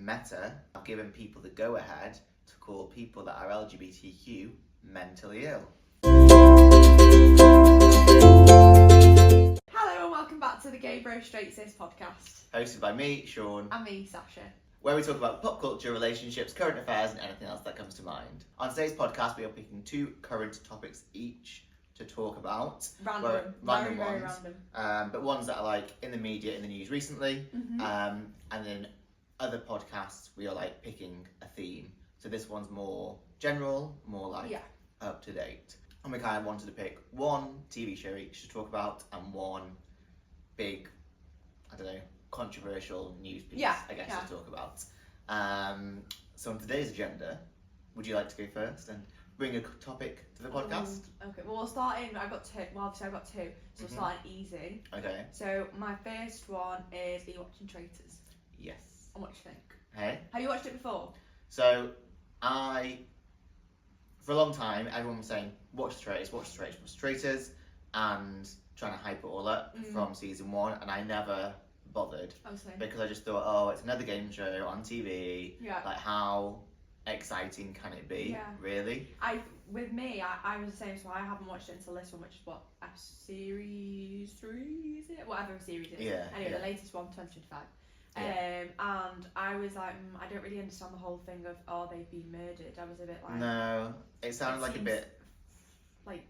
Meta have given people the go-ahead to call people that are LGBTQ mentally ill. Hello and welcome back to the Gay Bro Straight Sis podcast. Hosted by me, Siôn. And me, Sasha. Where we talk about pop culture, relationships, current affairs, and anything else that comes to mind. On today's podcast, we are picking 2 current topics each to talk about. Random Very random. But ones that are like in the media, in the news recently. Mm-hmm. And then other podcasts, we are like picking a theme. So this one's more general, more like up to date. And we kind of wanted to pick one TV show each to talk about and one big, I don't know, controversial news piece, I guess, to talk about. So on today's agenda, would you like to go first and bring a topic to the podcast? Okay, well, we'll start in. I've got 2. Well, obviously, I've got 2, so we'll start in easy. Okay. So, my first one is: are you watching Traitors? Yes. And what do you think? Hey? Have you watched it before? So, for a long time, everyone was saying, watch the Traitors, and trying to hype it all up from season 1, and I never bothered. Obviously. Because I just thought, oh, it's another game show on TV. Yeah. Like, how exciting can it be? Yeah. Really? With me, I was the same, so I haven't watched it until this one, which is what, series 3, is it? Whatever series it is. Yeah. Anyway, yeah. the latest one, 2025. Yeah. And I was like, I don't really understand the whole thing of, oh, they've been murdered. I was a bit like... No, it sounded like a bit... Like,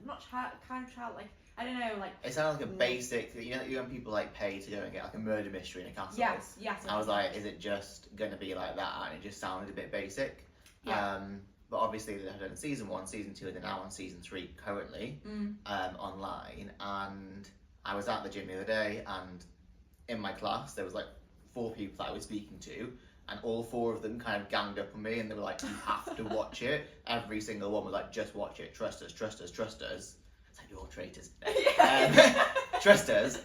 kind of child, like, I don't know, like... It sounded like a basic, you know when people like pay to go and get like a murder mystery in a castle? Yes. I was like, is it just going to be like that? And it just sounded a bit basic. Yeah. But obviously they have done season 1, season 2, and they're now on season 3 currently online. And I was at the gym the other day, and in my class there was like 4 people that I was speaking to, and all 4 of them kind of ganged up on me, and they were like, you have to watch it. Every single one was like, just watch it, trust us. It's like, you're all traitors. Trust us.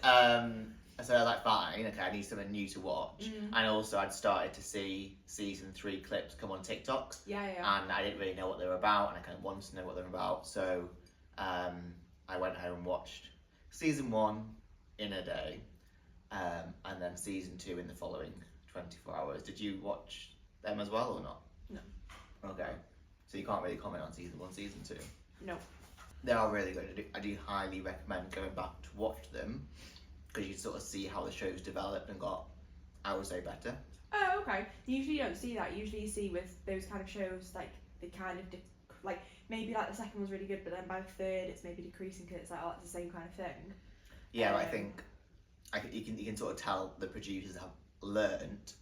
So I was like, fine, okay, I need something new to watch. And also I'd started to see season 3 clips come on TikToks. Yeah. And I didn't really know what they were about, and I kind of wanted to know what they were about. So I went home and watched season 1 in a day, and then season 2 in the following 24 hours. Did you watch them as well or not? No. Okay. So you can't really comment on season 1, season 2? No. They are really good. I do highly recommend going back to watch them, because you sort of see how the show's developed and got, I would say, better. Oh, okay. Usually you don't see that. Usually you see with those kind of shows, like, they kind of, like, maybe like the second one's really good, but then by the third it's maybe decreasing because it's like, oh, it's the same kind of thing. Yeah, but I think you can sort of tell the producers have learnt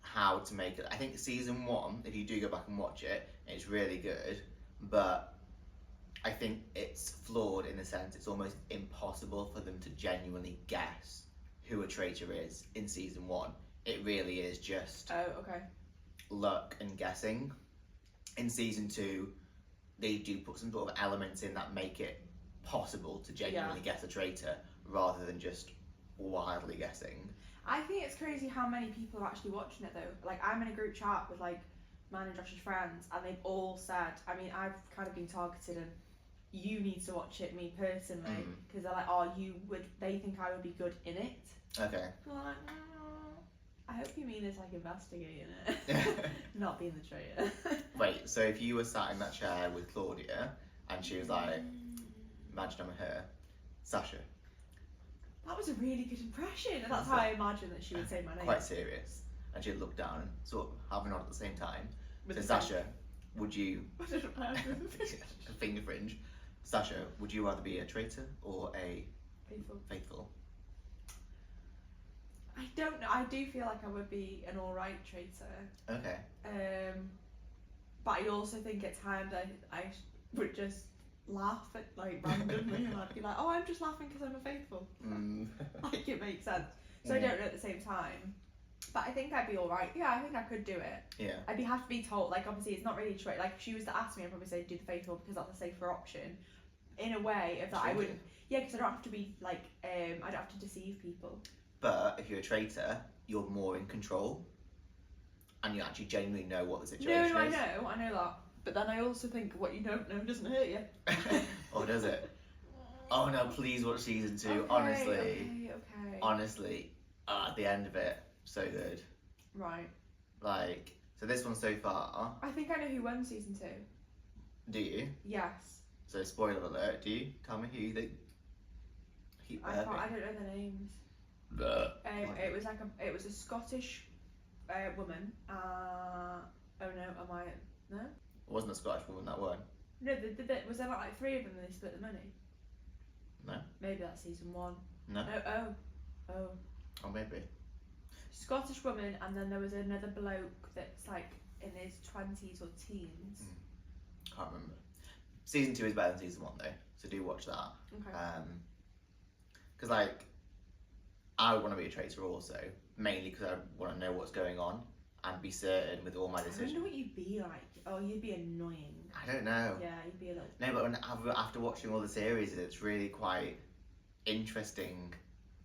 how to make it. I think season 1, if you do go back and watch it, it's really good, but I think it's flawed in the sense it's almost impossible for them to genuinely guess who a traitor is in season 1. It really is just luck and guessing. In season 2, they do put some sort of elements in that make it possible to genuinely guess a traitor rather than just wildly guessing. I think it's crazy how many people are actually watching it though. Like, I'm in a group chat with like mine and Josh's friends, and they've all said, I mean, I've kind of been targeted, and you need to watch it, me personally, because they're like, oh, they think I would be good in it. Okay. I'm like, I hope you mean it's like investigating it, not being the traitor. Wait, so if you were sat in that chair with Claudia and she was like, imagine I'm her, Sasha. That was a really good impression, and that's how I imagine that she would say my name. Quite serious, and she'd look down and sort of have a nod at the same time. So Sasha, would you? A finger fringe. Sasha, would you rather be a traitor or a faithful? I don't know. I do feel like I would be an alright traitor. Okay. But I also think at times I would just laugh at like randomly, and I'd be like, oh, I'm just laughing because I'm a faithful. Like, it makes sense. So I don't know at the same time. But I think I'd be alright. Yeah, I think I could do it. Yeah. I'd have to be told, like, obviously it's not really a choice. Like, if she was to ask me, I'd probably say do the faithful because that's a safer option. In a way, of that I wouldn't. Yeah, because I don't have to be like, I don't have to deceive people. But if you're a traitor, you're more in control, and you actually genuinely know what the situation is. No, I know that. But then I also think what you don't know doesn't hurt you. Or does it? Oh no, please watch season 2. Okay. Honestly, at the end of it, so good. Right. Like, so this one so far. I think I know who won season 2. Do you? Yes. So spoiler alert. Do you? Tell me who you think. I don't know their names. It was a Scottish woman. Oh no, am I? No. It wasn't a Scottish woman that won. No, was there not like 3 of them and they split the money? No. Maybe that's season 1. No. No. Oh. Oh, maybe. Scottish woman, and then there was another bloke that's like in his 20s or teens. Can't remember. Season 2 is better than season 1 though, so do watch that. Okay. Because like, I would want to be a traitor also, mainly because I want to know what's going on and be certain with all my decisions. I wonder what you'd be like. Oh, you'd be annoying. I don't know. Yeah, you'd be a little. No, but after watching all the series, it's really quite interesting,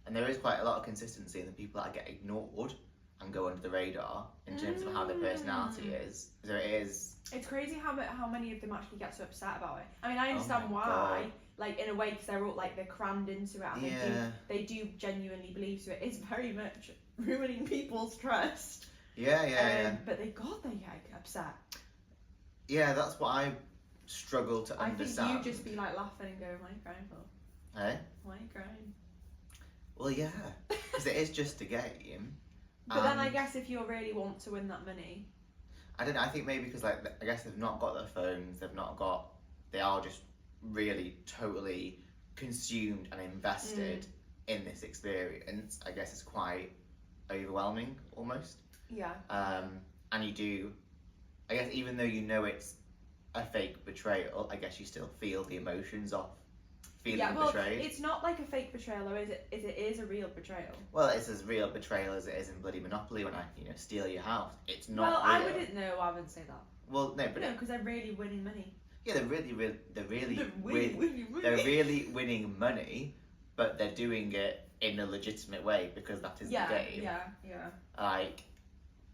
and there is quite a lot of consistency in the people that get ignored and go under the radar in terms of how their personality is. So it is. It's crazy how many of them actually get so upset about it. I mean, I understand why. God. Like in a way, because they're all like they're crammed into it, and they do genuinely believe. So it is very much ruining people's trust. Yeah. But they get upset. Yeah, that's what I struggle to understand. I think you just be like laughing and going, "Why are you crying for? Hey? Why are you crying?" Well, yeah, because it is just a game. But then I guess if you really want to win that money, I don't know. I think maybe because like I guess they've not got their phones. They are just really totally consumed and invested in this experience. I guess it's quite overwhelming almost. Yeah. And you do, I guess, even though you know it's a fake betrayal, I guess you still feel the emotions of feeling betrayed. It's not like a fake betrayal, though, is it? It is a real betrayal. Well, it's as real betrayal as it is in bloody Monopoly when I, steal your house. It's not. Well, real. I wouldn't say that. Well, no, but no, because they're really winning money. Yeah, they're really winning money, but they're doing it in a legitimate way because that is the game. Yeah. Like,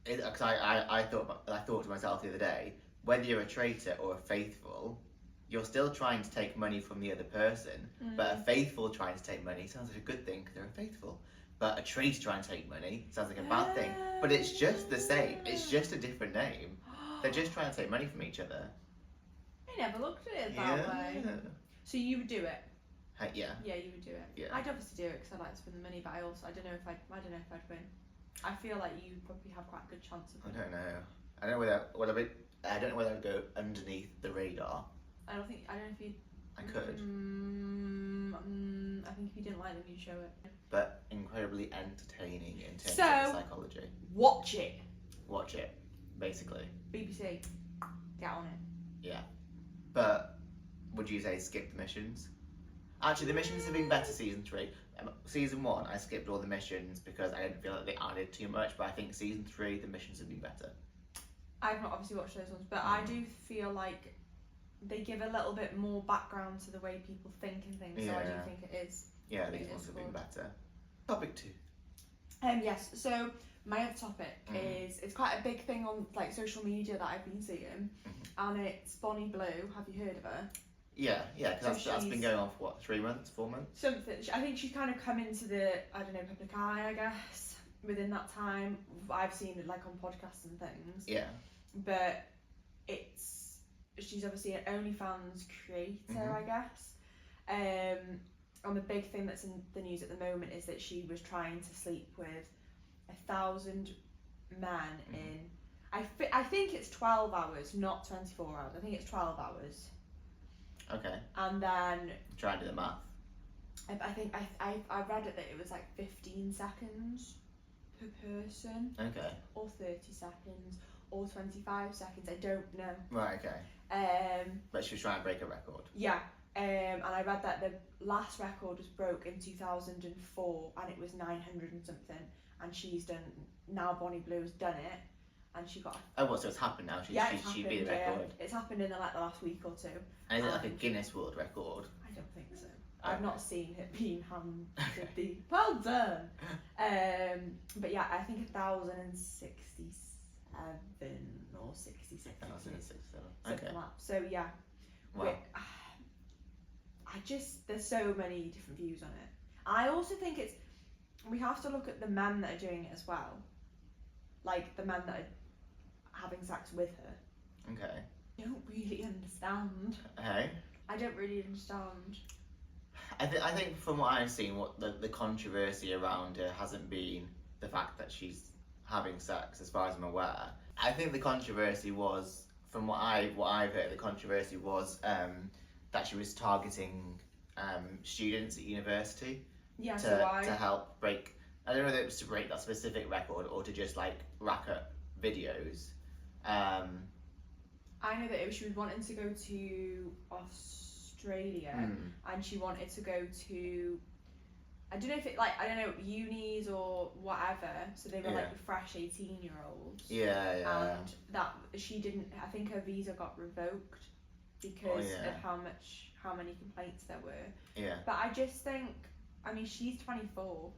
because I thought to myself the other day, whether you're a traitor or a faithful, you're still trying to take money from the other person. But a faithful trying to take money sounds like a good thing because they're a faithful. But a traitor trying to take money sounds like a bad thing. But it's just the same. It's just a different name. They're just trying to take money from each other. I never looked at it that way. So you would do it? Yeah. Yeah, you would do it. Yeah. I'd obviously do it because I like to win the money, but I don't know if I'd win. I feel like you probably have quite a good chance of winning. I don't know. I don't know whether I'd go underneath the radar. I don't know if you'd. I could. I think if you didn't like them, you'd show it. But incredibly entertaining in terms of psychology. Watch it, basically. BBC, get on it. Yeah. But would you say skip the missions? Actually, the missions have been better season 3. Season 1, I skipped all the missions because I didn't feel like they added too much, but I think season 3, the missions have been better. I've not obviously watched those ones, but I do feel like they give a little bit more background to the way people think and things, so I do think it is. Yeah, these ones have been better. Topic 2. Yes, so my other topic is, it's quite a big thing on like social media that I've been seeing, and it's Bonnie Blue. Have you heard of her? Yeah, because that's been going on for what, 3 months, 4 months? Something. I think she's kind of come into the, public eye, I guess, within that time. I've seen it like on podcasts and things. Yeah. But she's obviously an OnlyFans creator, I guess. And the big thing that's in the news at the moment is that she was trying to sleep with 1,000 men in, I think it's 12 hours, not 24 hours. I think it's 12 hours. Okay. And then try and do the math. I think I read it that it was like 15 seconds per person. Okay. Or 30 seconds, or 25 seconds. I don't know. Right. Okay. But she was trying to break a record. Yeah. And I read that the last record was broke in 2004, and it was 900 and something. And now Bonnie Blue has done it, and she got. Oh, what? So it's happened now. She beat the record. It's happened in the last week or two. And is it like a Guinness World Record? I don't think so. Okay. I've not seen it being handed. Well done. But yeah, I think 1,067 or 66. 1,067. Okay. Like that. So yeah. Wow. There's so many different views on it. I also think we have to look at the men that are doing it as well. like the men that are having sex with her. Okay. I don't really understand. Hey. I don't really understand. I think from what I've seen, what the controversy around her hasn't been the fact that she's having sex, as far as I'm aware. I think the controversy was, from what I've heard, the controversy was that she was targeting students at university to help break. I don't know whether it was to break that specific record or to just like rack up videos. I know that she was wanting to go to Australia and she wanted to go to, I don't know if it I don't know, unis or whatever, so they were like fresh 18-year-olds. Yeah. And that she didn't, I think her visa got revoked because of how many complaints there were. Yeah. But I just think, I mean, she's 24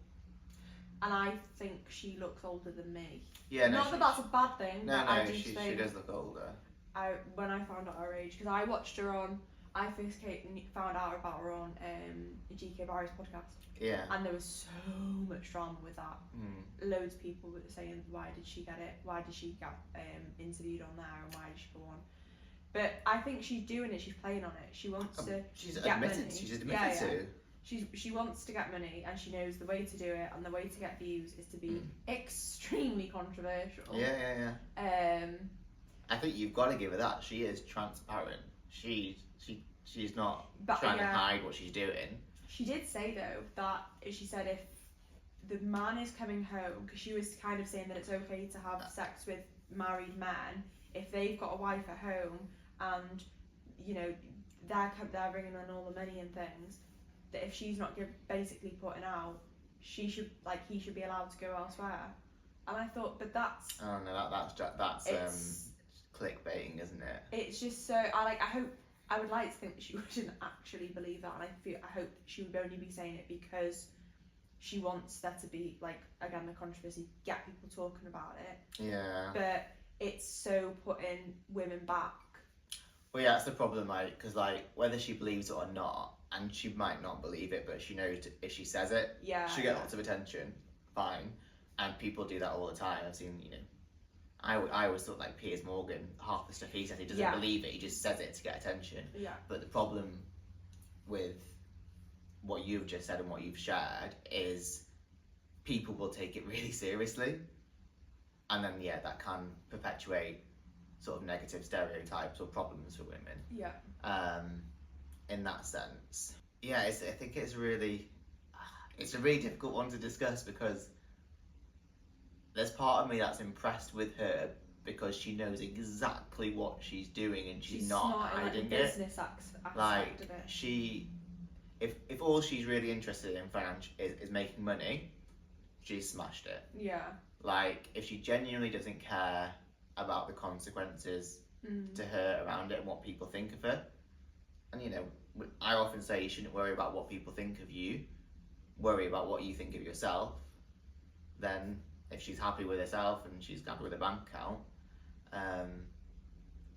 and I think she looks older than me. Yeah, Not that that's a bad thing, but I just think she does look older. When I found out her age, because I watched her on, I first found out about her on GK Barry's podcast. Yeah. And there was so much drama with that. Loads of people were saying, why did she get it? Why did she get interviewed on there? And why did she go on? But I think she's doing it. She's playing on it. She wants to get money. She's admitted to. She wants to get money, and she knows the way to do it, and the way to get views is to be extremely controversial. Yeah. I think you've got to give her that. She is transparent. She's not trying to hide what she's doing. She did say though that she said if the man is coming home, because she was kind of saying that it's okay to have sex with married men if they've got a wife at home and you know they're bringing in all the money and things, that if she's not basically putting out, he should be allowed to go elsewhere. And I thought, but that's that's clickbaiting, isn't it? It's just so I would like to think that she wouldn't actually believe that, and I hope she would only be saying it because she wants there to be, like, again, the controversy, get people talking about it. Yeah. But it's so putting women back. Well, yeah, that's the problem, like, because, like, whether she believes it or not, and she might not believe it, but she knows if she says it, she'll get lots of attention, fine, and people do that all the time. I've seen, I always thought, like, Piers Morgan, half the stuff he says, he doesn't believe it, he just says it to get attention. Yeah. But the problem with what you've just said and what you've shared is people will take it really seriously, and then that can perpetuate sort of negative stereotypes or problems for women. Yeah. In that sense, I think it's a really difficult one to discuss, because there's part of me that's impressed with her because she knows exactly what she's doing and she's not hiding in, like, the business aspect like of it. She, if all she's really interested in is making money, she's smashed it. Yeah. Like, if she genuinely doesn't care about the consequences to her around it and what people think of her, and I often say you shouldn't worry about what people think of you, worry about what you think of yourself. Then if she's happy with herself and she's happy with her bank account,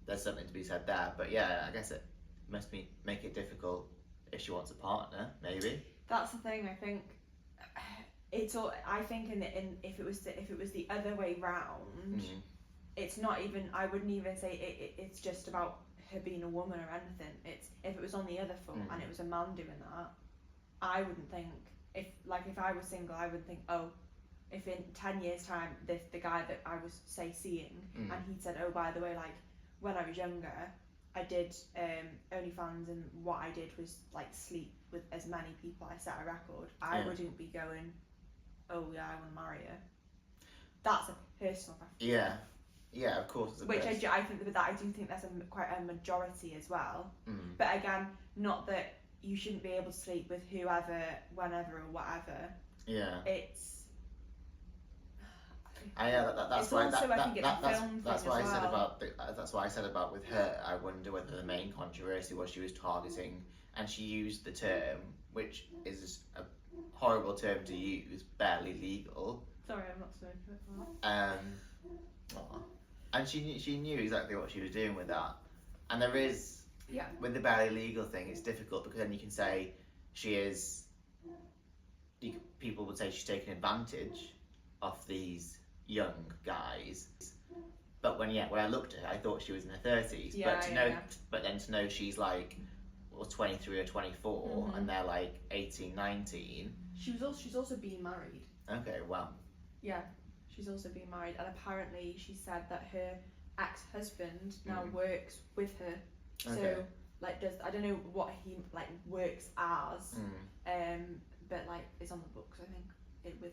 there's something to be said there. But I guess it must make it difficult if she wants a partner, maybe. That's the thing. I think it's all. I think if it was the other way round, it's not even. I wouldn't even say it's just about her being a woman or anything. It's if it was on the other foot and it was a man doing that, I wouldn't think. If I was single, I would think, oh, if in 10 years time the guy that I was seeing and he'd said, oh, by the way, like, when I was younger I did OnlyFans, and what I did was like sleep with as many people, I set a record, I wouldn't be going, oh yeah, I want to marry her. That's a personal preference. Yeah, of course. Which I think that I do think that's quite a majority as well. But again, not that you shouldn't be able to sleep with whoever, whenever, or whatever. Yeah. It's. That's it's why also, I think it's a film that's thing why as I said well. that's why I said about with her. I wonder whether the main controversy was she was targeting, and she used the term, which is a horrible term to use, barely legal. Sorry, I'm not smoking. And she knew exactly what she was doing with that. And there is, with the barely legal thing, it's difficult because then you can say she is. People would say she's taking advantage of these young guys. But when I looked at her, I thought she was in her 30s. Yeah, but then to know she's like, well, 23 or 24, and they're like 18, 19. She's also being married. Okay, wow. Yeah, she's also being married, and apparently she said that her ex-husband now works with her. Okay. So like I don't know what he like works as, but like it's on the books, I think,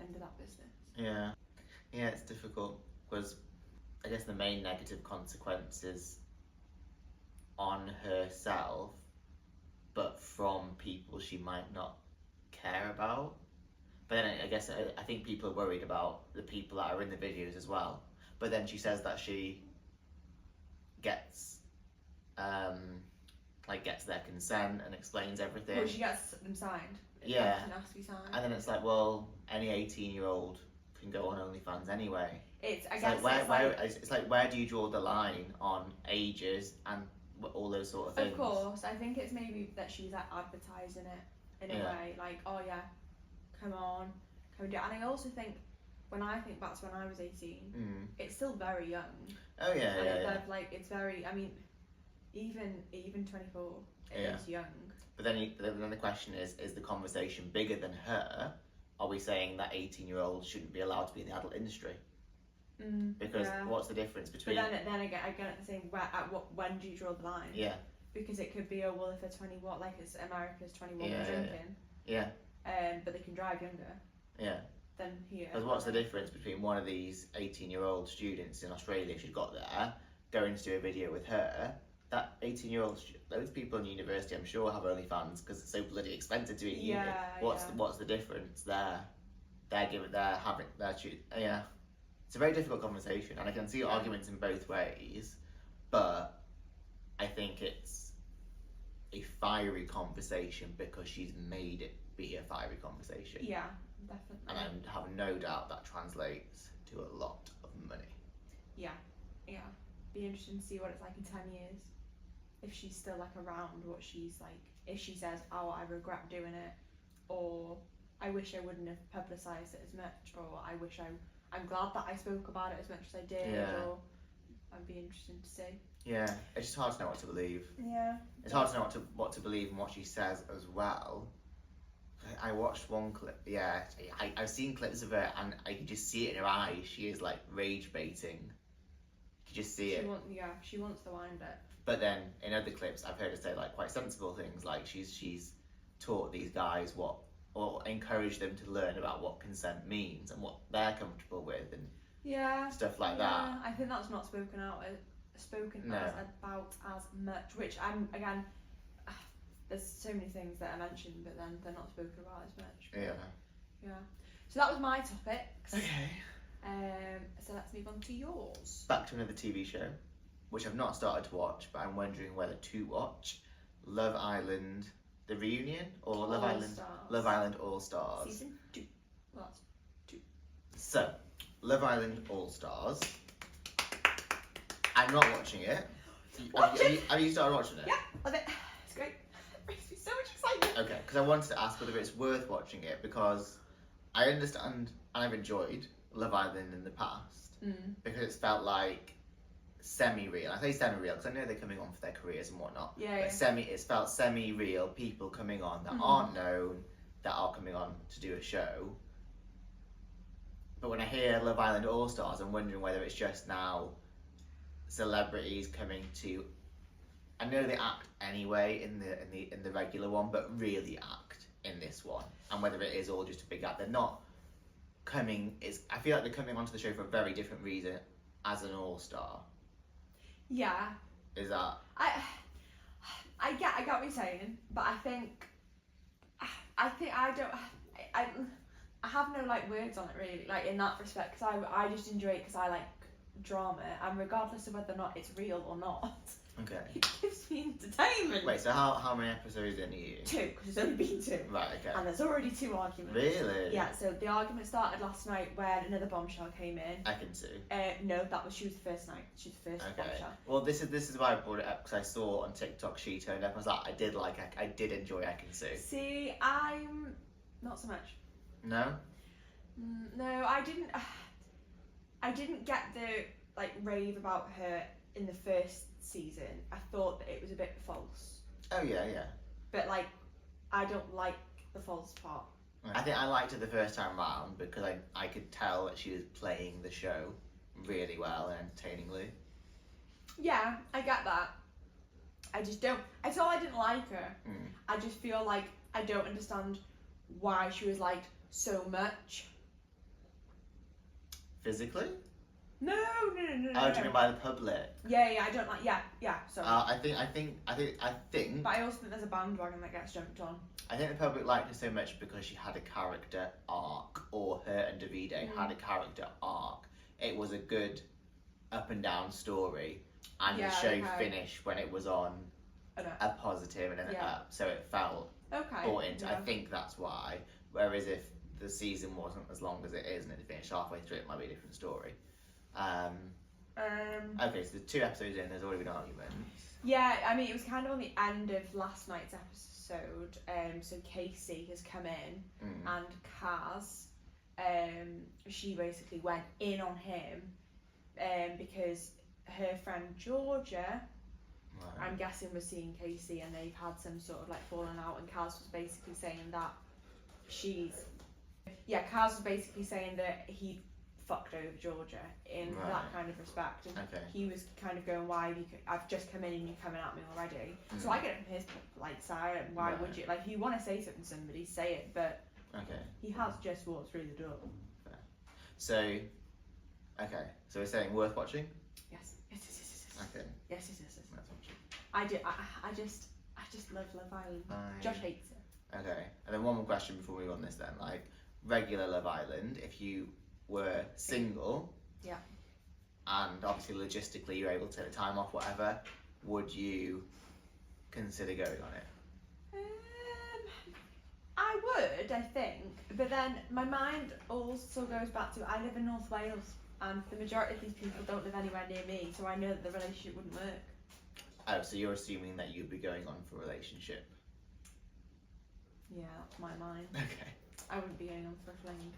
under that business. Yeah, it's difficult because I guess the main negative consequence is on herself, but from people she might not care about. But then I guess I think people are worried about the people that are in the videos as well. But then she says that she gets gets their consent and explains everything. Well, she gets them signed. Yeah. Everything has to be signed. And then it's like, well, any 18-year-old can go on OnlyFans anyway. It's like where do you draw the line on ages and all those sort of things? Of course, I think it's maybe that she's like advertising it in a way, like, oh yeah, come on, do it. And I also think when I think back to when I was 18, it's still very young. Oh yeah, and like it's very. I mean, even 24 is young. But then the question is the conversation bigger than her? Are we saying that 18-year-olds shouldn't be allowed to be in the adult industry? Because what's the difference between? But then again, at the same when do you draw the line? Yeah. Because it could be, oh well, if they're 21, like it's America's 21 drinking. Yeah. But they can drive younger. Yeah. Than here. Because what's the difference between one of these 18-year-old students in Australia, she got there, going to do a video with her? That 18-year-old, those people in university, I'm sure, have OnlyFans because it's so bloody expensive to be at uni. What's the difference there? It's a very difficult conversation, and I can see arguments in both ways, but I think it's a fiery conversation because she's made it be a fiery conversation. Yeah, definitely. And I have no doubt that translates to a lot of money. Yeah. Be interesting to see what it's like in 10 years. If she's still like around, what she's like, if she says, oh, I regret doing it, or I wish I wouldn't have publicised it as much, or I'm glad that I spoke about it as much as I did, or I'd be interested to see. Yeah, it's just hard to know what to believe. Yeah. It's hard to know what to believe and what she says as well. I watched one clip, I've seen clips of her and I can just see it in her eyes. She is like rage baiting. You can just see it. She wants to wind it. But then in other clips, I've heard her say like quite sensible things, like she's taught these guys or encouraged them to learn about what consent means and what they're comfortable with and stuff like that. I think that's not spoken about as much, which again, there's so many things that I mentioned, but then they're not spoken about as much. Yeah. So that was my topics. Okay. So let's move on to yours. Back to another TV show, which I've not started to watch, but I'm wondering whether to watch. Love Island, the reunion, or Love Island All Stars. Season 2. Well, that's 2. So, Love Island All Stars. I'm not watching it. Have you started watching it? Yeah, love it. It's great. It makes me so much excitement. Okay, because I wanted to ask whether it's worth watching it, because I understand and I've enjoyed Love Island in the past, because it's felt like semi-real. I say semi-real because I know they're coming on for their careers and whatnot. It's felt semi-real people coming on that aren't known, that are coming on to do a show. But when I hear Love Island All Stars, I'm wondering whether it's just now celebrities coming to. I know they act anyway in the regular one, but really act in this one, and whether it is all just a big act. They're not coming. I feel like they're coming onto the show for a very different reason as an all star. Yeah. Is that? I get what you're saying, but I think I have no like words on it really, like in that respect, because I just enjoy it because I like drama, and regardless of whether or not it's real or not, okay, it gives me entertainment. Wait, so how many episodes in are you? 2, because it's only been 2. Right, okay. And there's already 2 arguments. Really? Yeah, so the argument started last night when another bombshell came in. I can see. No, she was the first night. She was the first bombshell. Well, this is why I brought it up, because I saw on TikTok she turned up and was like, I did enjoy I Can See. See, I'm not so much. No? No, I didn't. I didn't get the like rave about her in the first season. I thought that it was a bit false. Oh yeah. But like, I don't like the false part. I think I liked it the first time round because I could tell that she was playing the show really well and entertainingly. Yeah, I get that. I just don't. It's all I didn't like her. I just feel like I don't understand why she was liked so much. Physically? No. Oh, do you mean by the public? Yeah, I don't like. Yeah. Sorry. I think. But I also think there's a bandwagon that gets jumped on. I think the public liked her so much because she had a character arc, or her and Davide had a character arc. It was a good up and down story, and the show finished when it was on a positive and an up, so it felt brought into. I think that's why. Whereas if the season wasn't as long as it is and it finished halfway through, it might be a different story. Okay, so there's 2 episodes in, there's already been arguments. Yeah, I mean, it was kind of on the end of last night's episode. So Casey has come in, and Kaz, she basically went in on him because her friend Georgia, I'm guessing, was seeing Casey, and they've had some sort of like falling out, and Kaz was basically saying that Kaz was basically saying that he fucked over Georgia in that kind of respect, and he was kind of going, why have I've just come in and you're coming at me already. So I get it from his like side. Why would you, like, if you want to say something to somebody, say it, but he has just walked through the door. So we're saying worth watching? Yes. Okay. Yes. I just love Love Island. Josh hates it. Okay, and then one more question before we move on this then, like, regular Love Island, if you were single, and obviously logistically you're able to take the time off, whatever, would you consider going on it? I would, I think, but then my mind also goes back to, I live in North Wales, and the majority of these people don't live anywhere near me, so I know that the relationship wouldn't work. Oh, so you're assuming that you'd be going on for a relationship? Yeah, that's my mind. Okay. I wouldn't be going on for a fling.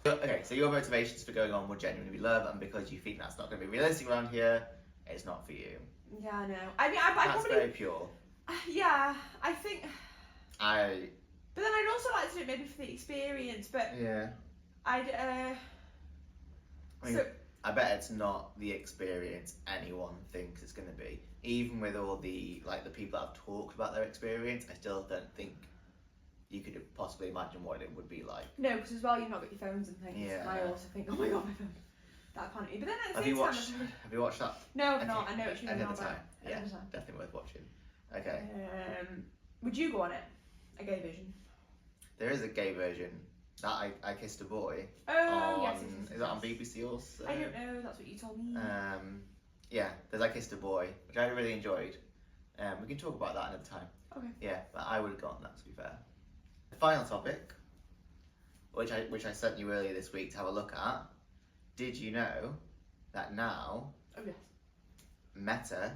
Okay, so your motivations for going on would genuinely be love, and because you think that's not going to be realistic around here, it's not for you. Yeah, I know. I mean, I that's probably... very pure. Yeah, I think... But then I'd also like to do it maybe for the experience, but... Yeah. I bet it's not the experience anyone thinks it's going to be. Even with all the people that have talked about their experience, I still don't think you could possibly imagine what it would be like. No, because as well, you've not got your phones and things. Yeah. And I also think, oh my god, my phone. That can't be. But then at the same time... Have you watched that? No, I've not. I know what you're doing. Another time. Yeah, definitely worth watching. Okay. Would you go on it? A gay version? There is a gay version. That I Kissed a Boy. Oh, yes. Is that on BBC also? I don't know, that's what you told me. Yeah, there's I Kissed a Boy, which I really enjoyed. We can talk about that another time. Okay. Yeah, but I would have gone that, to be fair. The final topic, which I sent you earlier this week to have a look at. Did you know that now Meta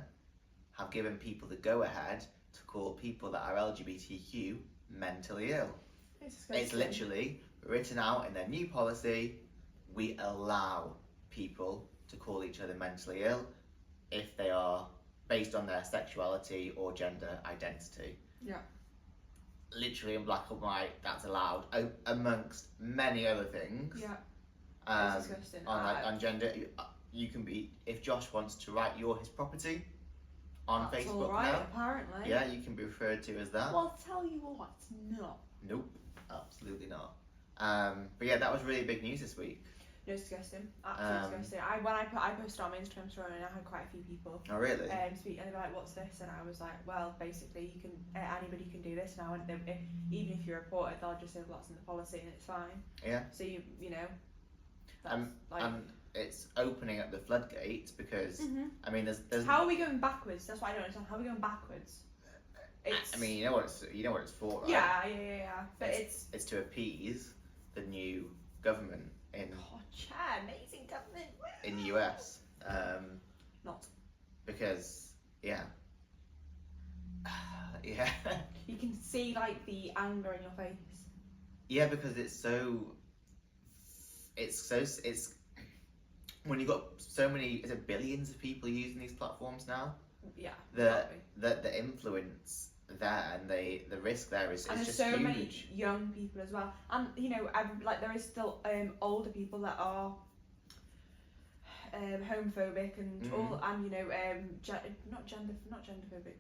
have given people the go-ahead to call people that are LGBTQ mentally ill? It's literally written out in their new policy. We allow people to call each other mentally ill if they are based on their sexuality or gender identity. Yeah. Literally in black and white, that's allowed, amongst many other things. Yeah. It's disgusting. On gender, you can be, if Josh wants to write you're his property on that's Facebook all right, now, apparently. Yeah, you can be referred to as that. Well, I'll tell you what, no. Nope, absolutely not. But yeah, that was really big news this week. No, it's disgusting. Absolutely disgusting. I posted on my Instagram story, and I had quite a few people. Oh really? Speak, and they were like, "What's this?" And I was like, "Well, basically, you can anybody can do this now, and even if you report it, they'll just say well, that's in the policy, and it's fine." Yeah. So you know. That's and it's opening up the floodgates because I mean, there's. How are we going backwards? That's what I don't understand. How are we going backwards? I mean, you know what it's for, right? Yeah. But it's to appease the new government in. Amazing government. In the US. Not. Because yeah. You can see like the anger in your face. Yeah, because it's when you've got so many, is it billions of people using these platforms now? Yeah. The influence there and the risk there is and just there's so huge. many young people as well, and you know, like there is still older people that are homophobic and all, and you know, not genderphobic,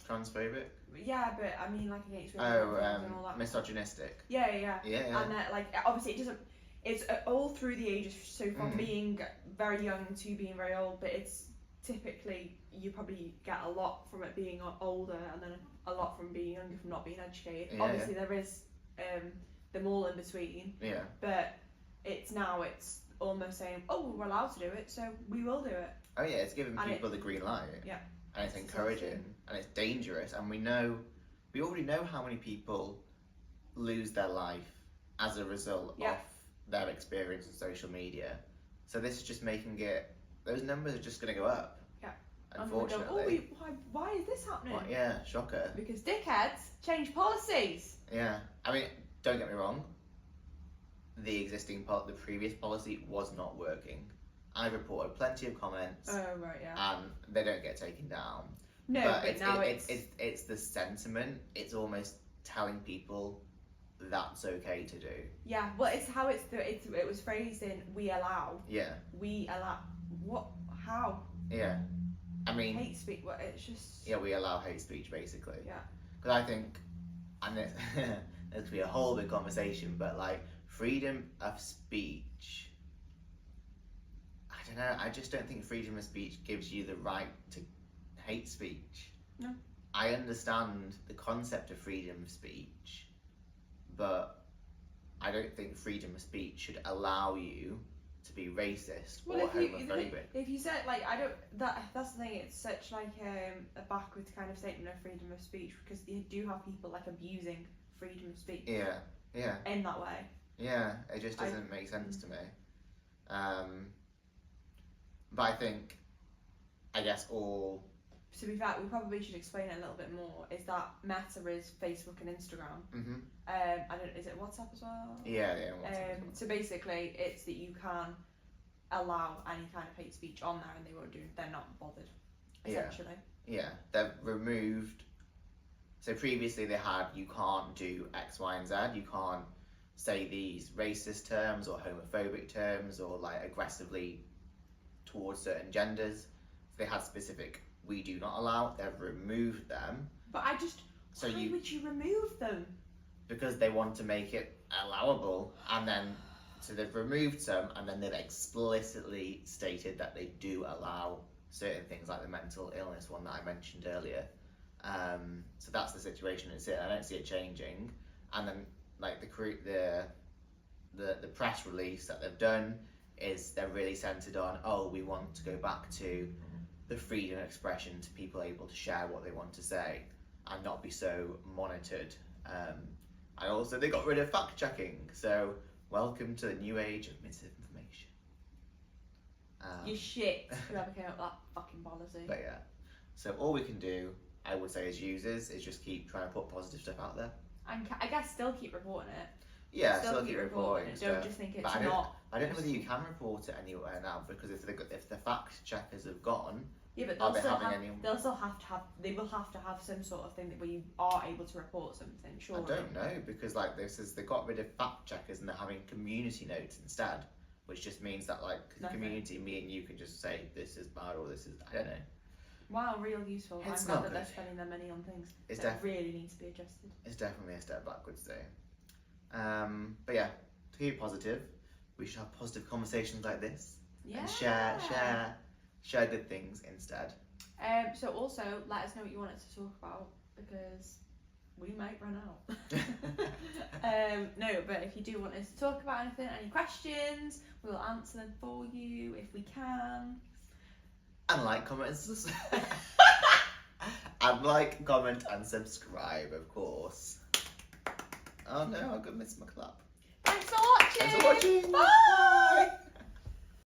transphobic. Yeah, but I mean like against women and all that. Misogynistic. Yeah. And like obviously it doesn't. It's all through the ages, so from being very young to being very old, but it's typically you probably get a lot from it being older, and then a lot from being younger from not being educated. Obviously there is them all in between. Yeah. But it's almost saying, oh, we're allowed to do it, so we will do it. Oh yeah, it's giving people the green light. Yeah. And it's encouraging, and it's dangerous, and we already know how many people lose their life as a result of their experience on social media. So this is just making it, those numbers are just going to go up. Yeah. Unfortunately. Why is this happening? Well, yeah, shocker. Because dickheads change policies. Yeah. I mean, don't get me wrong. The previous policy was not working. I reported plenty of comments. Oh, right, yeah. And they don't get taken down. No, but now it's the sentiment. It's almost telling people that's okay to do. Yeah, well, it's how it was phrased in "we allow." Yeah. We allow what? How? Yeah. I mean. Hate speech. Well, it's just. Yeah, we allow hate speech basically. Yeah. Because I think, and this could be a whole big conversation, but like freedom of speech. I don't know. I just don't think freedom of speech gives you the right to hate speech. No. I understand the concept of freedom of speech, but I don't think freedom of speech should allow you to be racist or homophobic. If you said like that's the thing. It's such like a backwards kind of statement of freedom of speech, because you do have people like abusing freedom of speech. Yeah. Yeah. In that way. Yeah, it just doesn't make sense to me. But I guess to be fair, we probably should explain it a little bit more. Is that Meta is Facebook and Instagram? Is it WhatsApp as well? Yeah, WhatsApp. So basically, it's that you can allow any kind of hate speech on there, and they're not bothered. Essentially. Yeah, they've removed. So previously they had, you can't do X, Y, and Z. You can't say these racist terms or homophobic terms or like aggressively towards certain genders. They had specific, we do not allow. They've removed them. But why would you remove them? Because they want to make it allowable, and then so they've removed some, and then they've explicitly stated that they do allow certain things like the mental illness one that I mentioned earlier. So that's the situation it's in. I don't see it changing. And then like the press release that they've done is they're really centered on, we want to go back to the freedom of expression, to people able to share what they want to say and not be so monitored. And also they got rid of fact checking, so welcome to the new age of misinformation. You shit, whoever came up with that fucking policy. But yeah, so all we can do, I would say, as users, is just keep trying to put positive stuff out there. And I guess still keep reporting it. Yeah, still keep reporting it. Don't just think it's not. I don't know whether you can report it anywhere now, because if the fact checkers have gone, yeah, but they will have to have some sort of thing where you are able to report something. Sure. I don't know, because like they got rid of fact checkers and they're having community notes instead, which just means that like community, me and you can just say this is bad or this is, I don't know. Wow, real useful. I'm glad that they're spending their money on things that really need to be adjusted. It's definitely a step backwards though. But yeah, to keep positive, we should have positive conversations like this. Yeah. And share good things instead. So also let us know what you want us to talk about, because we might run out. No, but if you do want us to talk about anything, any questions, we'll answer them for you if we can. And like, comment, and subscribe. And like, comment, and subscribe, of course. Oh no, I'm gonna miss my clap. Thanks for watching. Bye.